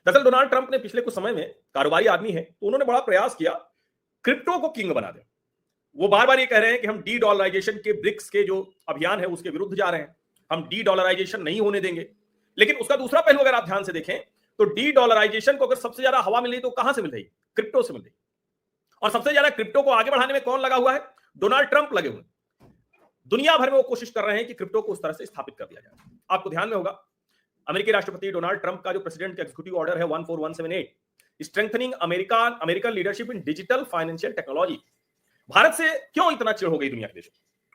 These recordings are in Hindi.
दरअसल डोनाल्ड ट्रंप ने पिछले कुछ समय में, कारोबारी आदमी है तो उन्होंने बड़ा प्रयास किया क्रिप्टो को किंग बना दे। वो बार बार ये कह रहे हैं कि हम डी डॉलराइजेशन के, ब्रिक्स के जो अभियान है उसके विरुद्ध जा रहे हैं, हम डी डॉलराइजेशन नहीं होने देंगे। लेकिन उसका दूसरा पहलू अगर आप ध्यान से देखें तो डी डॉलराइजेशन को अगर सबसे ज्यादा हवा मिल रही तो कहां से मिल रही? क्रिप्टो से मिल रही। और सबसे ज्यादा क्रिप्टो को आगे बढ़ाने में कौन लगा हुआ है? डोनाल्ड ट्रंप लगे हुए। दुनिया भर में वो कोशिश कर रहे हैं कि क्रिप्टो को उस तरह से स्थापित कर दिया जाए। आपको ध्यान में होगा अमेरिकी राष्ट्रपति डोनाल्ड ट्रंप का जो प्रेसिडेंट का एग्जीक्यूटिव ऑर्डर है 14178, strengthening American leadership in digital financial technology. Bharat से क्यों इतना चिढ़ हो गई दुनिया के देशों?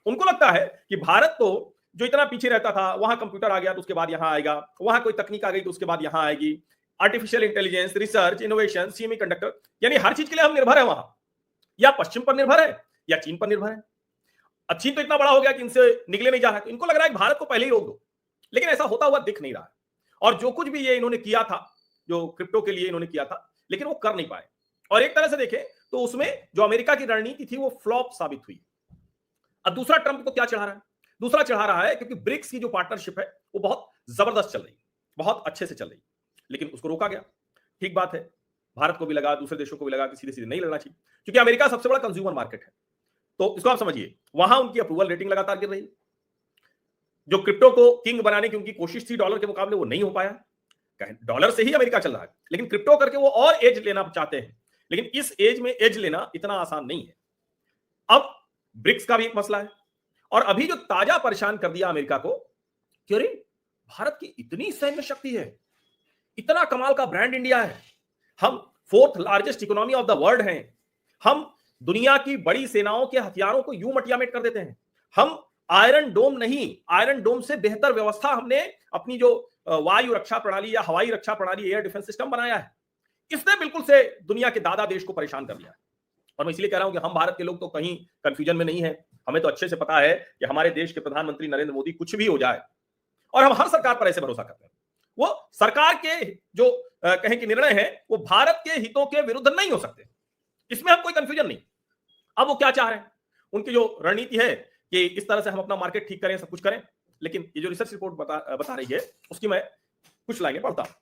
उनको लगता है कि भारत तो जो इतना पीछे रहता था, वहां कंप्यूटर आ गया तो उसके बाद यहां आएगा, वहां कोई तकनीक आ गई तो उसके बाद यहां आएगी, artificial intelligence, research, innovation, semiconductor, यानी हर चीज के लिए हम निर्भर है वहां। या पश्चिम पर निर्भर है या चीन पर निर्भर है। चीन तो इतना बड़ा हो गया कि इनसे निकले नहीं जा रहा है, तो इनको लग रहा है कि भारत को पहले ही रोक दो। लेकिन ऐसा होता हुआ दिख नहीं रहा है। और जो कुछ भी ये इन्होंने किया था, जो क्रिप्टो के लिए इन्होंने किया था, लेकिन वो कर नहीं पाए। और एक तरह से देखें तो उसमें जो अमेरिका की रणनीति थी वो फ्लॉप साबित हुई। अब दूसरा ट्रंप को क्या चढ़ा रहा है? दूसरा चढ़ा रहा है क्योंकि ब्रिक्स की जो पार्टनरशिप है वो बहुत जबरदस्त चल रही, बहुत अच्छे से चल रही, लेकिन उसको रोका गया। ठीक बात है, भारत को भी लगा, दूसरे देशों को भी लगा कि सीधे सीधे नहीं लड़ना चाहिए, क्योंकि अमेरिका सबसे बड़ा कंज्यूमर मार्केट है। तो इसको आप समझिए, वहां उनकी अप्रूवल रेटिंग लगातार गिर रही। जो क्रिप्टो को किंग बनाने की उनकी कोशिश थी डॉलर के मुकाबले, वो नहीं हो पाया। डॉलर से ही अमेरिका चल रहा है, लेकिन क्रिप्टो करके वो और एज लेना चाहते हैं। लेकिन इस एज में एज लेना इतना आसान नहीं है। अब ब्रिक्स का भी एक मसला है, और अभी जो ताजा परेशान कर दिया अमेरिका को कि अरे भारत की इतनी सैन्य शक्ति है, इतना कमाल का ब्रांड इंडिया है, हम 4th largest economy of the world हैं, हम दुनिया की बड़ी सेनाओं के हथियारों को यूं मटियामेट कर देते हैं, हम आयरन डोम नहीं, आयरन डोम से बेहतर व्यवस्था हमने अपनी जो वायु रक्षा प्रणाली या हवाई रक्षा प्रणाली, एयर डिफेंस सिस्टम बनाया है। इसने बिल्कुल से दुनिया के दादा देश को परेशान कर दिया है। और मैं इसलिए कह रहा हूं कि हम भारत के लोग तो कहीं कंफ्यूजन में नहीं है। हमें तो अच्छे से पता है कि हमारे देश के प्रधानमंत्री नरेंद्र मोदी कुछ भी हो जाए, और हम हर सरकार पर ऐसे भरोसा करते हैं, वो सरकार के जो कहें कि निर्णय है वो भारत के हितों के विरुद्ध नहीं हो सकते। इसमें हम कोई कंफ्यूजन नहीं। अब वो क्या चाह रहे हैं, उनकी जो रणनीति है कि इस तरह से हम अपना मार्केट ठीक करें, सब कुछ करें। लेकिन ये जो रिसर्च रिपोर्ट बता रही है उसकी मैं कुछ लाइनें पढ़ता हूं।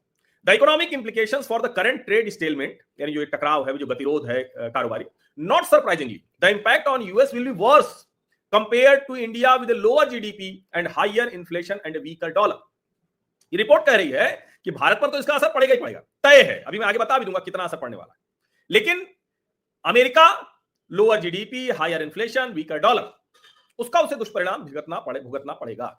The economic implications for the current trade stalemate, यानी जो टकराव है, जो गतिरोध है कारोबारी, not surprisingly the impact on US will be worse compared to India with lower GDP and higher inflation and weaker dollar. ये रिपोर्ट कह रही है कि भारत पर तो इसका असर पड़ेगा ही पड़ेगा, तय है। अभी मैं आगे बता भी दूंगा कितना असर पड़ने वाला है। लेकिन America, lower GDP, higher inflation, weaker dollar, उसका उसे दुष्परिणाम भुगतना पड़ेगा।